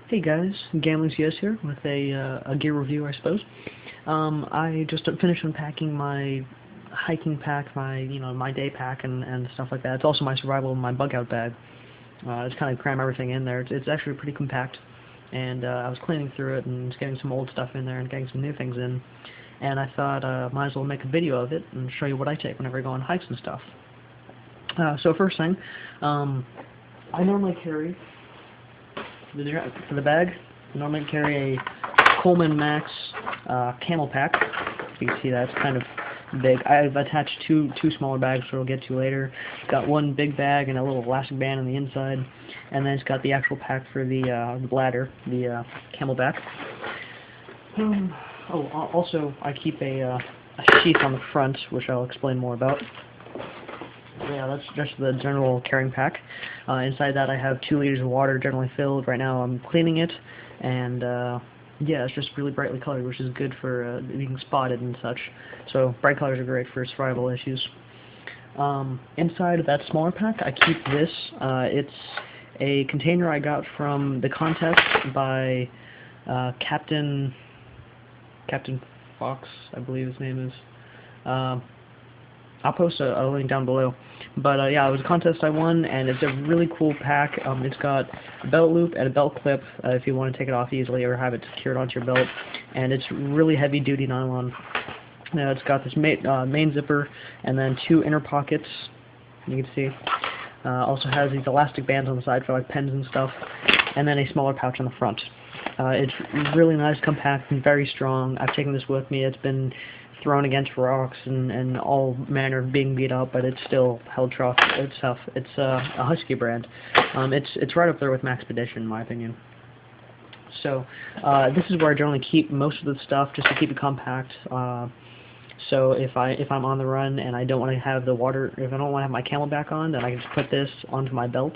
Hey guys, Gambling CS here with a gear review, I suppose. I just finished unpacking my hiking pack, my day pack and stuff like that. It's also my survival and my bug out bag. Just kind of cram everything in there. It's actually pretty compact, and I was cleaning through it and just getting some old stuff in there and getting some new things in. And I thought might as well make a video of it and show you what I take whenever I go on hikes and stuff. So first thing, I normally carry for the bag. I normally carry a Coleman Max camel pack. You can see that's kind of big. I've attached two smaller bags, which we'll get to later. It's got one big bag and a little elastic band on the inside, and then it's got the actual pack for the bladder, the camelback. Also, I keep a sheath on the front, which I'll explain more about. Yeah, that's just the general carrying pack. Inside that I have 2 liters of water generally filled. Right now I'm cleaning it, and yeah, it's just really brightly colored, which is good for being spotted and such. So bright colors are great for survival issues. Inside of that smaller pack I keep this. It's a container I got from the contest by Captain Fox, I believe his name is. I'll post a link down below. But yeah, it was a contest I won, and it's a really cool pack. It's got a belt loop and a belt clip if you want to take it off easily or have it secured onto your belt. And it's really heavy-duty nylon. It's got this main zipper and then 2 inner pockets, you can see. Also has these elastic bands on the side for like pens and stuff, and then a smaller pouch on the front. It's really nice, compact, and very strong. I've taken this with me. It's been thrown against rocks and all manner of being beat up, but it's still held tough. It's tough. It's a Husky brand. It's right up there with Maxpedition in my opinion. So this is where I generally keep most of the stuff, just to keep it compact. So if I'm on the run and I don't want to have the water, if I don't want to have my camelback on, then I can just put this onto my belt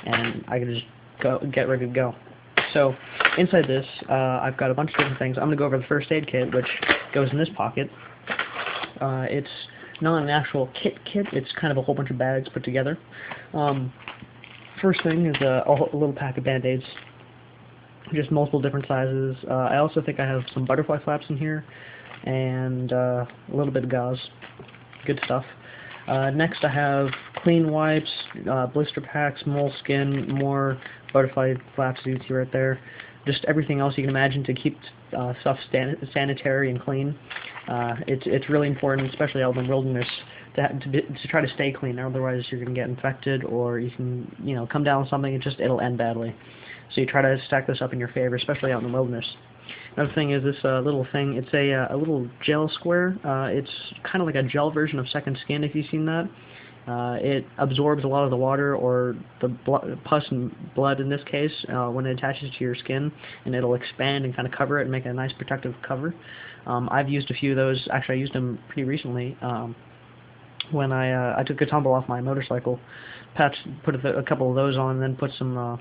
and I can just get ready to go. So inside this, I've got a bunch of different things. I'm going to go over the first aid kit, which goes in this pocket. It's not an actual kit, it's kind of a whole bunch of bags put together. First thing is a little pack of Band-Aids, just multiple different sizes. I also think I have some butterfly flaps in here, and a little bit of gauze. Good stuff. Next I have clean wipes, blister packs, moleskin, more butterfly flaps, you see right there. Just everything else you can imagine to keep stuff sanitary and clean. It's really important, especially out in the wilderness, to try to stay clean. Otherwise you're going to get infected, or you can come down with something and it'll end badly. So you try to stack this up in your favor, especially out in the wilderness. Another thing is this little thing. It's a little gel square. It's kind of like a gel version of Second Skin, if you've seen that. It absorbs a lot of the water, or the pus and blood in this case, when it attaches to your skin, and it'll expand and kind of cover it and make a nice protective cover. I've used a few of those. Actually, I used them pretty recently when I took a tumble off my motorcycle. Put a couple of those on, and then put some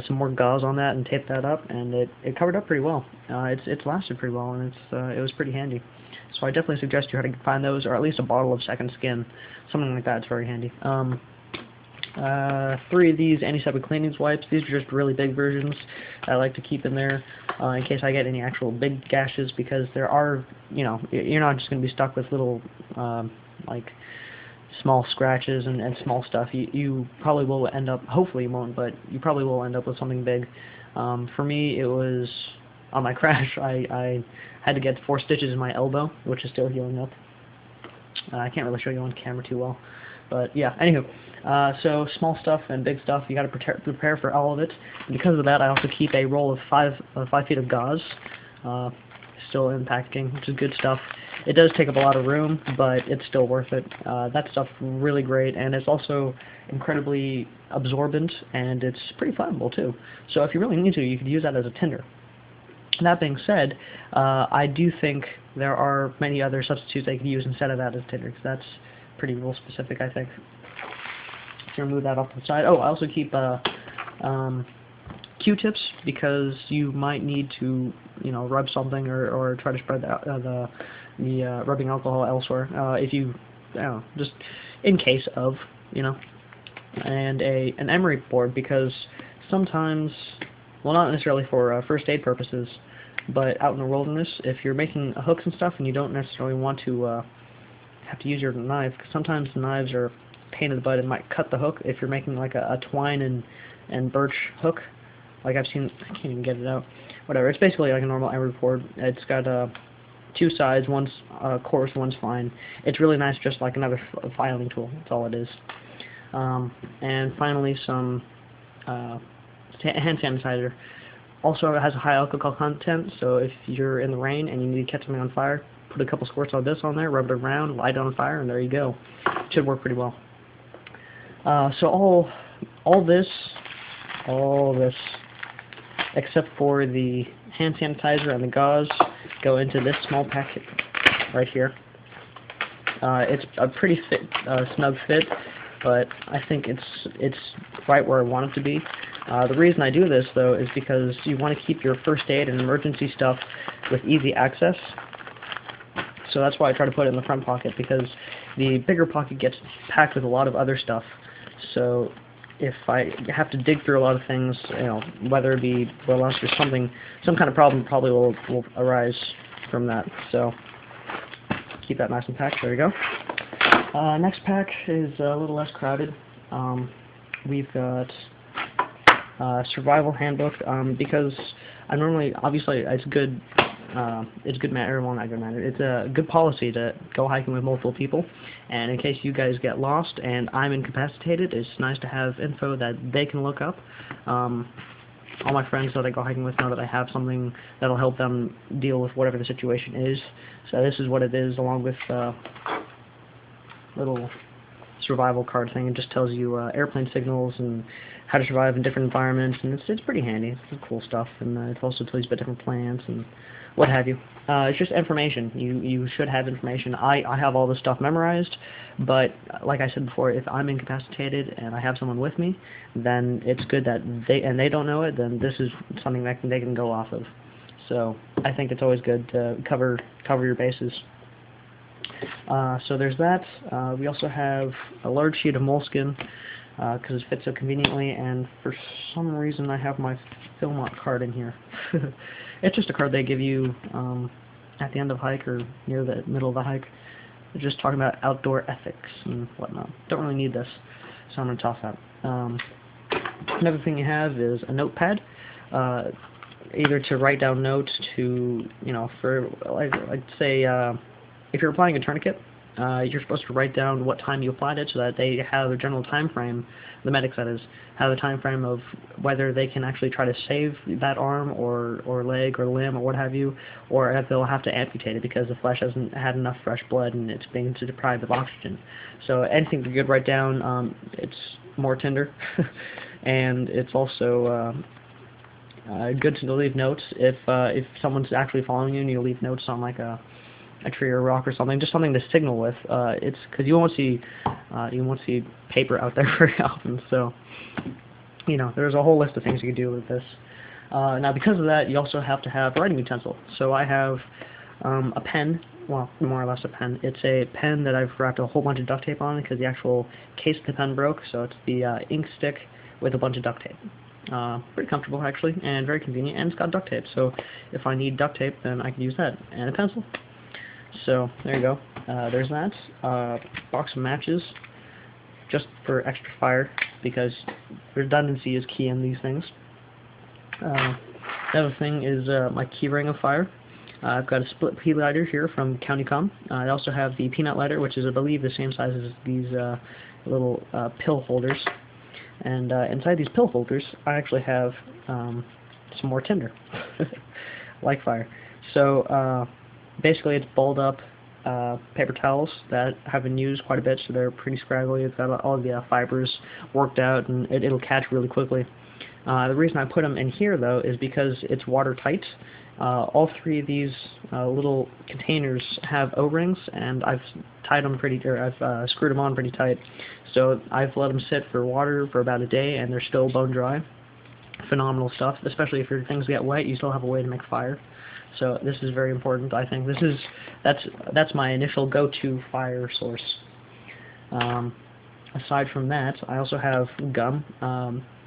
more gauze on that and taped that up, and it covered up pretty well. It's lasted pretty well, and it was pretty handy. So I definitely suggest you try to find those, or at least a bottle of Second Skin, something like that. It's very handy. 3 of these antiseptic cleaning wipes. These are just really big versions I like to keep in there in case I get any actual big gashes, because there are, you're not just going to be stuck with little like small scratches and small stuff. You probably will end up, hopefully you won't, but you probably will end up with something big. For me, it was on my crash. I had to get 4 stitches in my elbow, which is still healing up. I can't really show you on camera too well, but yeah. Anywho, so small stuff and big stuff, you got to prepare for all of it. And because of that, I also keep a roll of 5 feet of gauze, still in packaging, which is good stuff. It does take up a lot of room, but it's still worth it. That stuff's really great, and it's also incredibly absorbent, and it's pretty flammable too. So if you really need to, you could use that as a tinder. That being said, I do think there are many other substitutes they could use instead of that as tinder, because that's pretty rule specific, I think. So remove that off to the side. Oh, I also keep Q-tips, because you might need to, rub something or try to spread the rubbing alcohol elsewhere. If you, just in case of, and an emery board, because sometimes well, not necessarily for first aid purposes, but out in the wilderness, if you're making hooks and stuff and you don't necessarily want to have to use your knife, because sometimes the knives are a pain in the butt and might cut the hook if you're making like a twine and birch hook. Like I've seen, I can't even get it out. Whatever, it's basically like a normal emery board. It's got two sides, one's coarse, one's fine. It's really nice, just like another filing tool. That's all it is. And finally, some hand sanitizer. Also, it has a high alcohol content, so if you're in the rain and you need to catch something on fire, put a couple squirts of this on there, rub it around, light it on fire, and there you go. It should work pretty well. So all this, except for the hand sanitizer and the gauze, go into this small packet right here. It's a pretty snug fit, but I think it's right where I want it to be. The reason I do this, though, is because you want to keep your first aid and emergency stuff with easy access. So that's why I try to put it in the front pocket, because the bigger pocket gets packed with a lot of other stuff. So if I have to dig through a lot of things, you know, whether it be lost or something, some kind of problem probably will arise from that. So keep that nice and packed. There you go. Next pack is a little less crowded. We've got survival handbook, because I normally, obviously, it's good matter, well, not good matter, it's a good policy to go hiking with multiple people, and in case you guys get lost and I'm incapacitated, it's nice to have info that they can look up. All my friends that I go hiking with know that I have something that'll help them deal with whatever the situation is, so this is what it is, along with little survival card thing. It just tells you airplane signals and how to survive in different environments, and it's pretty handy. It's cool stuff, and it also tells you about different plants and what have you. It's just information. You should have information. I have all this stuff memorized, but like I said before, if I'm incapacitated and I have someone with me, then it's good that they don't know it, then this is something that they can go off of. So I think it's always good to cover your bases. So there's that. We also have a large sheet of moleskin, because it fits so conveniently, and for some reason I have my Philmont card in here. It's just a card they give you at the end of the hike or near the middle of the hike. They're just talking about outdoor ethics and whatnot. Don't really need this, so I'm going to toss that. Another thing you have is a notepad, either to write down notes to, you know, for, like say, if you're applying a tourniquet, you're supposed to write down what time you applied it so that they have a general time frame, the medics that is, have a time frame of whether they can actually try to save that arm or leg or limb or what have you, or if they'll have to amputate it because the flesh hasn't had enough fresh blood and it's being deprived of oxygen. So anything you could write down, it's more tender, and it's also good to leave notes if someone's actually following you and you leave notes on like a tree or a rock or something, just something to signal with. It's because you won't see paper out there very often. So, you know, there's a whole list of things you can do with this. Now, because of that, you also have to have a writing utensil. So I have a pen, well, more or less a pen. It's a pen that I've wrapped a whole bunch of duct tape on because the actual case of the pen broke. So it's the ink stick with a bunch of duct tape. Pretty comfortable actually, and very convenient, and it's got duct tape. So if I need duct tape, then I can use that, and a pencil. So there you go. There's that. Box of matches, just for extra fire, because redundancy is key in these things. The other thing is my key ring of fire. I've got a split pea lighter here from County Com. I also have the peanut lighter, which is, I believe, the same size as these little pill holders. And inside these pill holders, I actually have some more tinder, like fire. So basically, it's balled up paper towels that have been used quite a bit, so they're pretty scraggly. It's got all the fibers worked out, and it'll catch really quickly. The reason I put them in here, though, is because it's watertight. All three of these little containers have O-rings, and I've tied them I've screwed them on pretty tight. So I've let them sit for water for about a day, and they're still bone dry. Phenomenal stuff, especially if your things get wet. You still have a way to make fire. So this is very important. I think that's my initial go-to fire source. aside from that, I also have gum.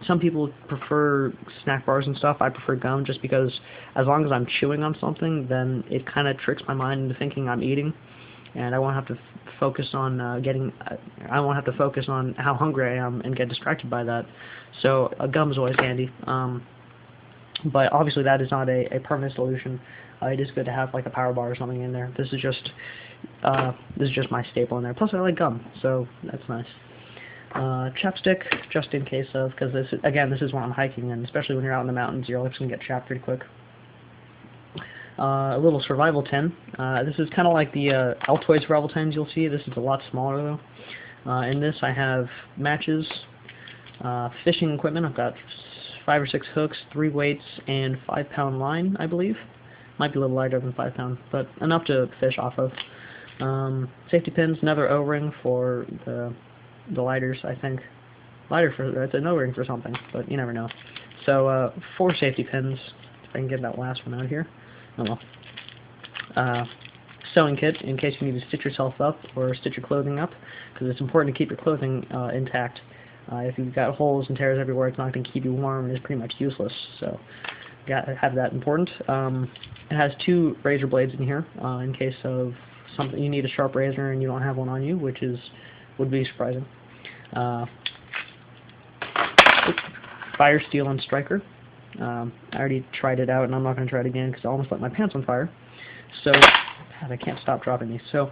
Some people prefer snack bars and stuff. I prefer gum just because as long as I'm chewing on something, then it kind of tricks my mind into thinking I'm eating, and I won't have to focus on I won't have to focus on how hungry I am and get distracted by that. So gum is always handy. But obviously that is not a permanent solution. It is good to have like a power bar or something in there. This is just my staple in there. Plus I like gum, so that's nice. Chapstick, just in case of, because this is when I'm hiking, and especially when you're out in the mountains, your lips can get chapped pretty quick. A little survival tin. This is kind of like the Altoid survival tins you'll see. This is a lot smaller though. In this I have matches, fishing equipment. I've got 5 or 6 hooks, 3 weights, and 5-pound line, I believe. Might be a little lighter than 5 pound, but enough to fish off of. Safety pins, another O-ring for the lighters, I think. It's an O-ring for something, but you never know. So 4 safety pins, if I can get that last one out here. Oh well. Sewing kit, in case you need to stitch yourself up or stitch your clothing up, because it's important to keep your clothing intact. If you've got holes and tears everywhere, it's not going to keep you warm and it's pretty much useless. So, gotta have that important. It has 2 razor blades in here, in case of something you need a sharp razor and you don't have one on you, which would be surprising. Fire steel and striker. I already tried it out, and I'm not going to try it again because I almost lit my pants on fire. So, God, I can't stop dropping these. So,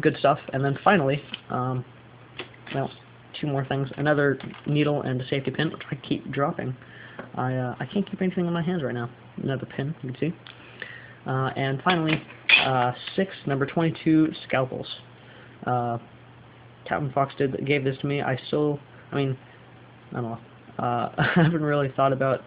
good stuff. And then finally, well, 2 more things. Another needle and a safety pin, which I keep dropping. I can't keep anything in my hands right now. Another pin, you can see. And finally, 6 number 22 scalpels. Captain Fox gave this to me. I don't know. I haven't really thought about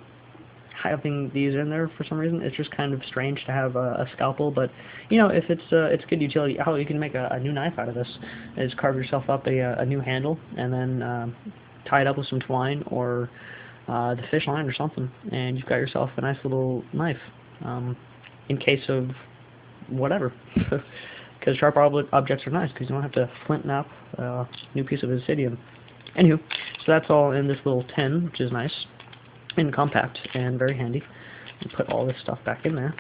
having these in there for some reason. It's just kind of strange to have a scalpel, but you know, if it's good utility. How you can make a new knife out of this is carve yourself up a new handle and then tie it up with some twine or the fish line or something, and you've got yourself a nice little knife in case of whatever. Because sharp objects are nice because you don't have to flint knap a new piece of obsidian. Anywho, so that's all in this little tin, which is nice and compact and very handy. You put all this stuff back in there.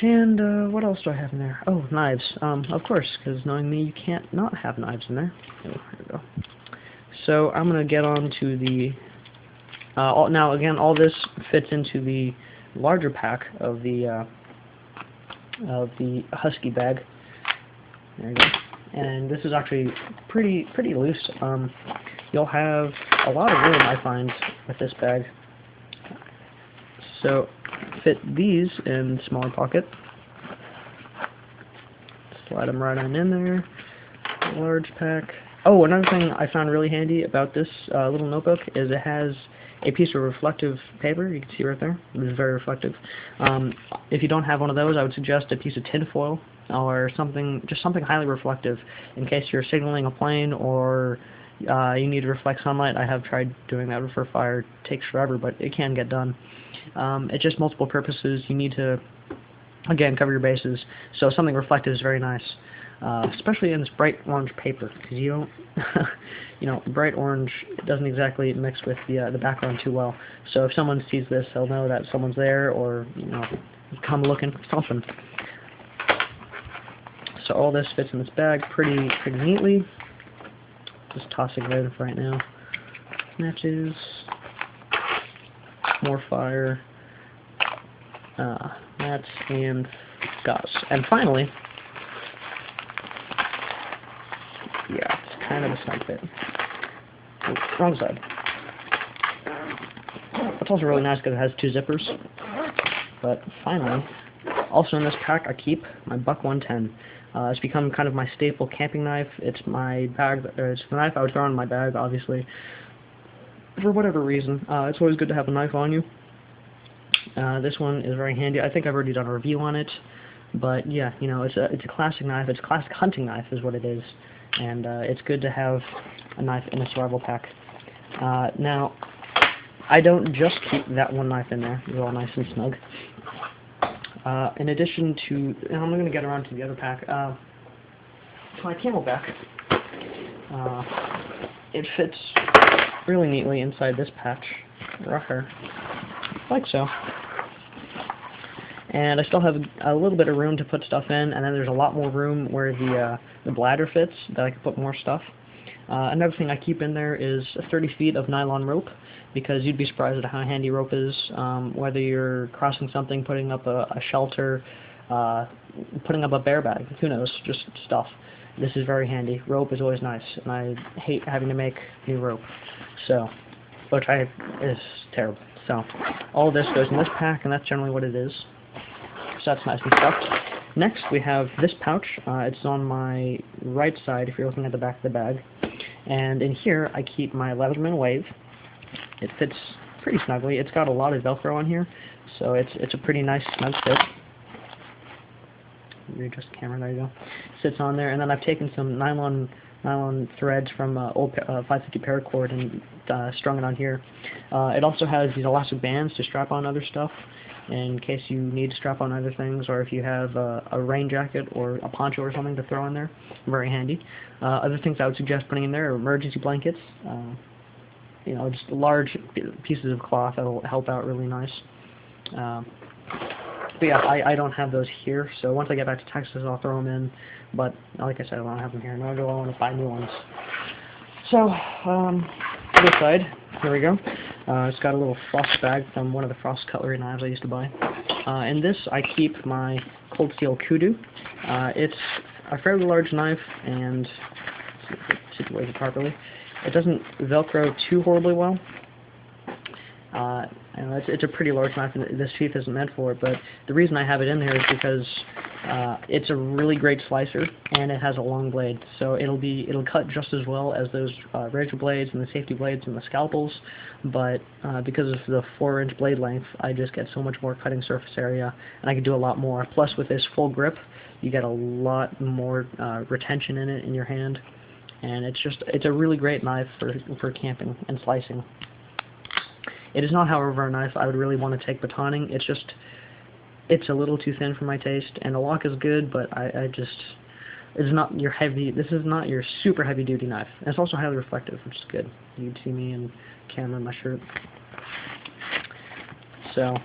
And what else do I have in there? Oh, knives. Of course, because knowing me, you can't not have knives in there. Oh, here we go. So I'm going to get on to the... now, again, all this fits into the larger pack of the Husky bag. There you go. And this is actually pretty loose. You'll have a lot of room, I find, with this bag. So fit these in the smaller pocket. Slide them right on in there. Large pack. Oh, another thing I found really handy about this little notebook is it has a piece of reflective paper. You can see right there. It's very reflective. If you don't have one of those, I would suggest a piece of tin foil or something, just something highly reflective in case you're signaling a plane or you need to reflect sunlight. I have tried doing that for fire. It takes forever, but it can get done. It's just multiple purposes. You need to, again, cover your bases. So something reflective is very nice. Especially in this bright orange paper, because you don't, you know, bright orange doesn't exactly mix with the background too well. So if someone sees this, they'll know that someone's there, or you know, come looking for something. So all this fits in this bag pretty neatly. Just tossing it in for right now. Matches, more fire, mats, and gauze. And finally. Yeah, it's kind of a snug fit. Oh, wrong side. It's also really nice because it has 2 zippers. But finally, also in this pack, I keep my Buck 110. It's become kind of my staple camping knife. It's my bag. It's the knife I would throw in my bag, obviously. For whatever reason, it's always good to have a knife on you. This one is very handy. I think I've already done a review on it. But yeah, you know, it's a classic knife. It's a classic hunting knife, is what it is. And it's good to have a knife in a survival pack. Now, I don't just keep that one knife in there. It's all nice and snug. In addition to, and I'm going to get around to the other pack, my Camelback. It fits really neatly inside this patch, rocker, like so. And I still have a little bit of room to put stuff in, and then there's a lot more room where the bladder fits that I can put more stuff. Another thing I keep in there is 30 feet of nylon rope, because you'd be surprised at how handy rope is, whether you're crossing something, putting up a shelter, putting up a bear bag, who knows, just stuff. This is very handy. Rope is always nice, and I hate having to make new rope, so, which is terrible. So, all of this goes in this pack, and that's generally what it is. So that's nice and stuffed. Next, we have this pouch. It's on my right side if you're looking at the back of the bag. And in here, I keep my Leatherman Wave. It fits pretty snugly. It's got a lot of Velcro on here, so it's a pretty nice snug fit. Readjust the camera, there you go. Sits on there, and then I've taken some nylon threads from old 550 paracord and strung it on here. It also has these elastic bands to strap on other stuff in case you need to strap on other things, or if you have a rain jacket or a poncho or something to throw in there. Very handy. Other things I would suggest putting in there are emergency blankets. You know, just large pieces of cloth that'll help out really nice. But yeah, I don't have those here, so once I get back to Texas, I'll throw them in. But like I said, I don't have them here, nor do I want to buy new ones. So, this side, here we go. It's got a little frost bag from one of the frost cutlery knives I used to buy. In this, I keep my Cold Steel Kudu. It's a fairly large knife, and see if it's situated properly. It doesn't Velcro too horribly well. It's a pretty large knife, and this sheath isn't meant for it, but the reason I have it in there is because it's a really great slicer, and it has a long blade, so it'll cut just as well as those razor blades and the safety blades and the scalpels, but because of the 4-inch blade length, I just get so much more cutting surface area, and I can do a lot more. Plus, with this full grip, you get a lot more retention in it in your hand, and it's a really great knife for camping and slicing. It is not, however, a knife I would really want to take batoning. It's a little too thin for my taste, and the lock is good, but it's not your heavy. This is not your super heavy duty knife. And it's also highly reflective, which is good. You can see me in camera in my shirt. So,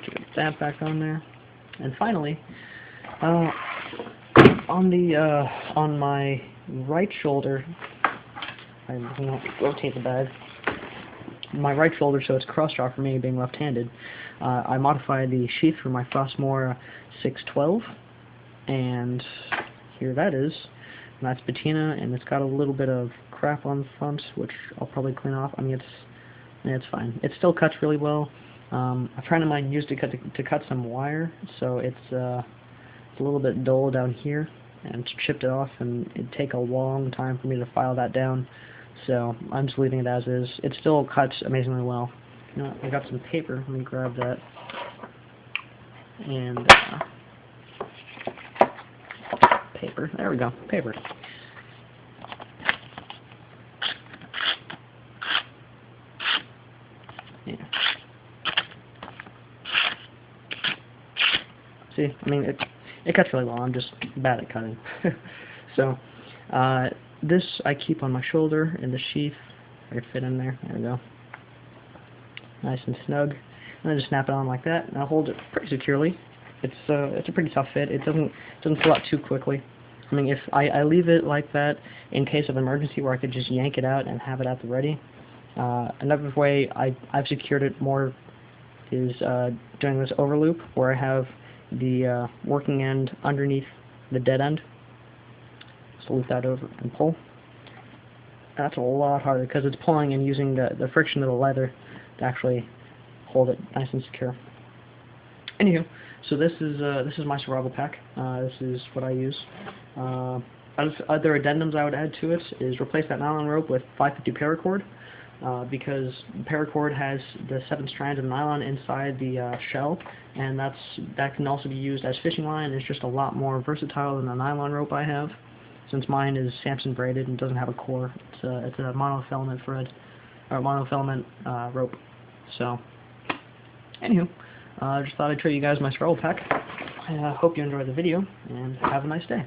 get that back on there, and finally, on my right shoulder, I'm going to rotate the bag. My right shoulder, so it's cross-draw for me, being left-handed. I modified the sheath for my Frostmore 612, and here that is. And that's patina, and it's got a little bit of crap on the front, which I'll probably clean off. I mean, it's fine. It still cuts really well. A friend of mine used to cut some wire, so it's a little bit dull down here, and chipped it off, and it'd take a long time for me to file that down. So I'm just leaving it as is. It still cuts amazingly well. You know, I got some paper. Let me grab that. And paper. There we go. Paper. Yeah. See, I mean, it cuts really well. I'm just bad at cutting. So, this I keep on my shoulder in the sheath. I can fit in there. There we go. Nice and snug. And then just snap it on like that, and I'll hold it pretty securely. It's a pretty tough fit. It doesn't fill out too quickly. I mean, if I leave it like that in case of emergency, where I could just yank it out and have it at the ready. Another way I've secured it more is doing this overloop, where I have the working end underneath the dead end. So loop that over and pull. That's a lot harder because it's pulling and using the friction of the leather to actually hold it nice and secure. Anywho, so this is my survival pack. This is what I use. Other addendums I would add to it is replace that nylon rope with 550 paracord, because paracord has the 7 strands of nylon inside the shell, and that can also be used as fishing line. It's just a lot more versatile than the nylon rope I have, since mine is Samson braided and doesn't have a core. It's a monofilament thread, or monofilament rope. So, anywho, just thought I'd show you guys my survival pack. I hope you enjoyed the video, and have a nice day.